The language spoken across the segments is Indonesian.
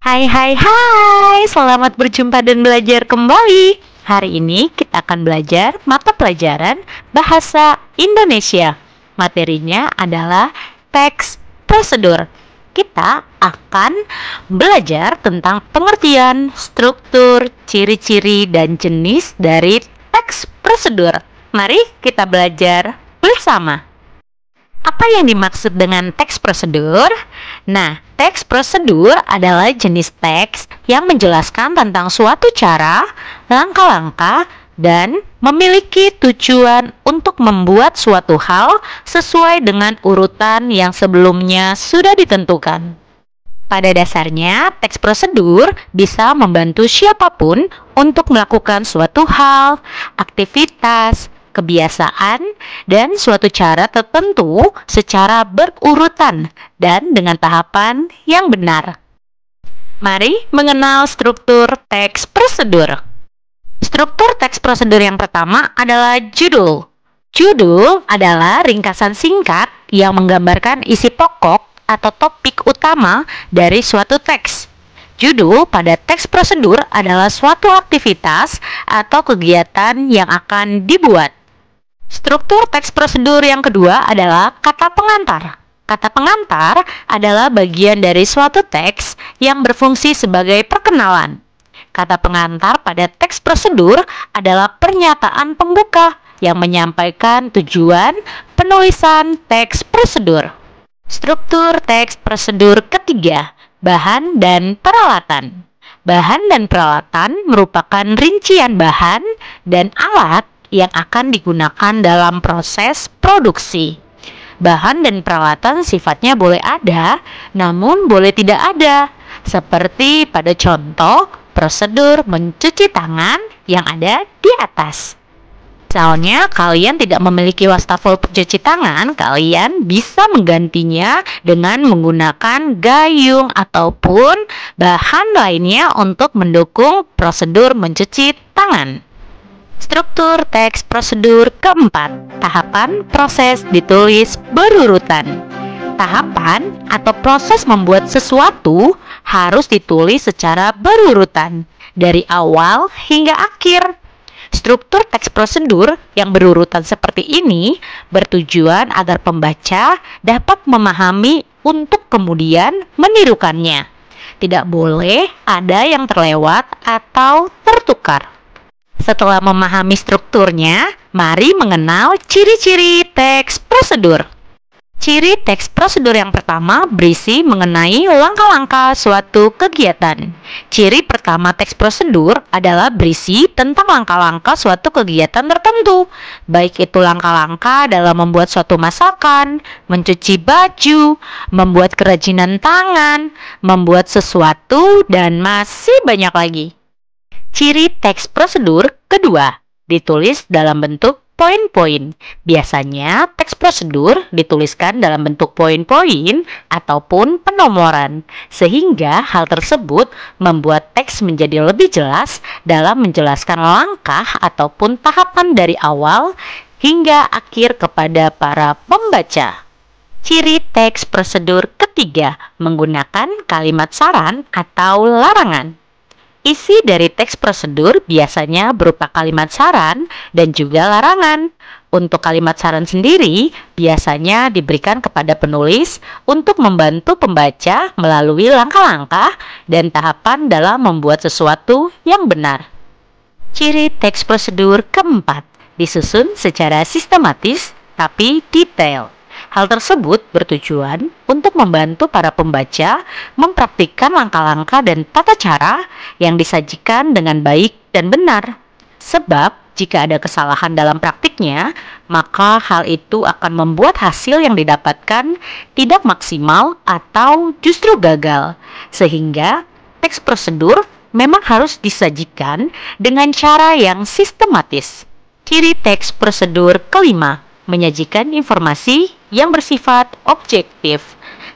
Hai hai hai, selamat berjumpa dan belajar kembali. Hari ini kita akan belajar mata pelajaran Bahasa Indonesia. Materinya adalah teks prosedur. Kita akan belajar tentang pengertian, struktur, ciri-ciri, dan jenis dari teks prosedur. Mari kita belajar bersama. Apa yang dimaksud dengan teks prosedur? Nah, teks prosedur adalah jenis teks yang menjelaskan tentang suatu cara, langkah-langkah, dan memiliki tujuan untuk membuat suatu hal sesuai dengan urutan yang sebelumnya sudah ditentukan. Pada dasarnya, teks prosedur bisa membantu siapapun untuk melakukan suatu hal, aktivitas, kebiasaan, dan suatu cara tertentu secara berurutan dan dengan tahapan yang benar. Mari mengenal struktur teks prosedur. Struktur teks prosedur yang pertama adalah judul. Judul adalah ringkasan singkat yang menggambarkan isi pokok atau topik utama dari suatu teks. Judul pada teks prosedur adalah suatu aktivitas atau kegiatan yang akan dibuat. Struktur teks prosedur yang kedua adalah kata pengantar. Kata pengantar adalah bagian dari suatu teks yang berfungsi sebagai perkenalan. Kata pengantar pada teks prosedur adalah pernyataan pembuka yang menyampaikan tujuan penulisan teks prosedur. Struktur teks prosedur ketiga, bahan dan peralatan. Bahan dan peralatan merupakan rincian bahan dan alat yang akan digunakan dalam proses produksi. Bahan dan peralatan sifatnya boleh ada, namun boleh tidak ada, seperti pada contoh prosedur mencuci tangan yang ada di atas. Misalnya, kalian tidak memiliki wastafel pencuci tangan, kalian bisa menggantinya dengan menggunakan gayung ataupun bahan lainnya untuk mendukung prosedur mencuci tangan. Struktur teks prosedur keempat, tahapan proses ditulis berurutan. Tahapan atau proses membuat sesuatu harus ditulis secara berurutan, dari awal hingga akhir. Struktur teks prosedur yang berurutan seperti ini bertujuan agar pembaca dapat memahami untuk kemudian menirukannya. Tidak boleh ada yang terlewat atau tertukar. Setelah memahami strukturnya, mari mengenal ciri-ciri teks prosedur. Ciri teks prosedur yang pertama berisi mengenai langkah-langkah suatu kegiatan. Ciri pertama teks prosedur adalah berisi tentang langkah-langkah suatu kegiatan tertentu, baik itu langkah-langkah dalam membuat suatu masakan, mencuci baju, membuat kerajinan tangan, membuat sesuatu, dan masih banyak lagi. Ciri teks prosedur kedua, ditulis dalam bentuk poin-poin. Biasanya teks prosedur dituliskan dalam bentuk poin-poin ataupun penomoran, sehingga hal tersebut membuat teks menjadi lebih jelas dalam menjelaskan langkah ataupun tahapan dari awal hingga akhir kepada para pembaca. Ciri teks prosedur ketiga, menggunakan kalimat saran atau larangan. Isi dari teks prosedur biasanya berupa kalimat saran dan juga larangan. Untuk kalimat saran sendiri biasanya diberikan kepada penulis untuk membantu pembaca melalui langkah-langkah dan tahapan dalam membuat sesuatu yang benar. Ciri teks prosedur keempat, disusun secara sistematis tapi detail. Hal tersebut bertujuan untuk membantu para pembaca mempraktikkan langkah-langkah dan tata cara yang disajikan dengan baik dan benar. Sebab, jika ada kesalahan dalam praktiknya, maka hal itu akan membuat hasil yang didapatkan tidak maksimal atau justru gagal. Sehingga, teks prosedur memang harus disajikan dengan cara yang sistematis. Ciri teks prosedur kelima, menyajikan informasi yang bersifat objektif,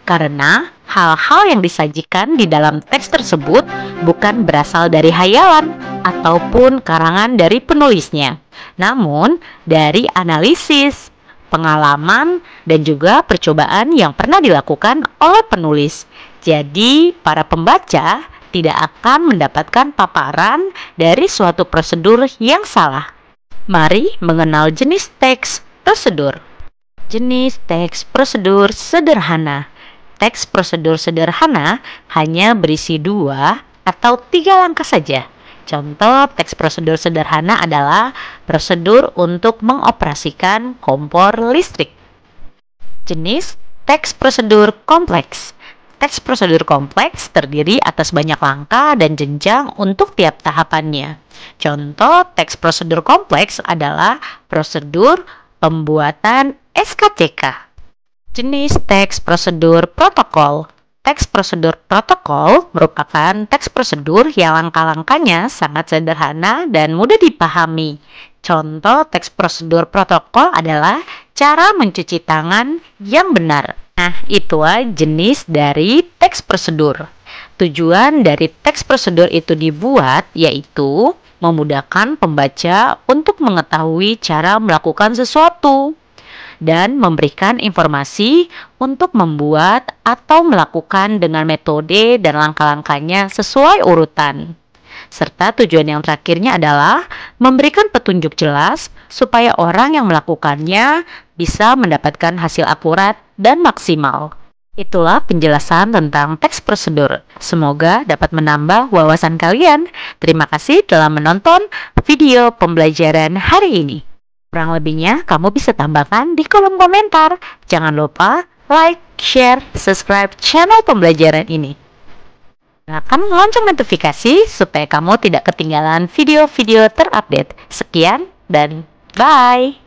karena hal-hal yang disajikan di dalam teks tersebut bukan berasal dari hayalan ataupun karangan dari penulisnya, namun dari analisis, pengalaman, dan juga percobaan yang pernah dilakukan oleh penulis. Jadi, para pembaca tidak akan mendapatkan paparan dari suatu prosedur yang salah. Mari mengenal jenis teks prosedur. Jenis teks prosedur sederhana. Teks prosedur sederhana hanya berisi 2 atau 3 langkah saja. Contoh teks prosedur sederhana adalah prosedur untuk mengoperasikan kompor listrik. Jenis teks prosedur kompleks. Teks prosedur kompleks terdiri atas banyak langkah dan jenjang untuk tiap tahapannya. Contoh teks prosedur kompleks adalah prosedur pembuatan SKCK. Jenis teks prosedur protokol. Teks prosedur protokol merupakan teks prosedur yang langkah-langkahnya sangat sederhana dan mudah dipahami. Contoh teks prosedur protokol adalah cara mencuci tangan yang benar. Nah, itulah jenis dari teks prosedur. Tujuan dari teks prosedur itu dibuat yaitu memudahkan pembaca untuk mengetahui cara melakukan sesuatu dan memberikan informasi untuk membuat atau melakukan dengan metode dan langkah-langkahnya sesuai urutan. Serta tujuan yang terakhirnya adalah memberikan petunjuk jelas supaya orang yang melakukannya bisa mendapatkan hasil akurat dan maksimal. Itulah penjelasan tentang teks prosedur. Semoga dapat menambah wawasan kalian. Terima kasih telah menonton video pembelajaran hari ini. Kurang lebihnya kamu bisa tambahkan di kolom komentar. Jangan lupa like, share, subscribe channel pembelajaran ini. Nyalakan lonceng notifikasi supaya kamu tidak ketinggalan video-video terupdate. Sekian dan bye!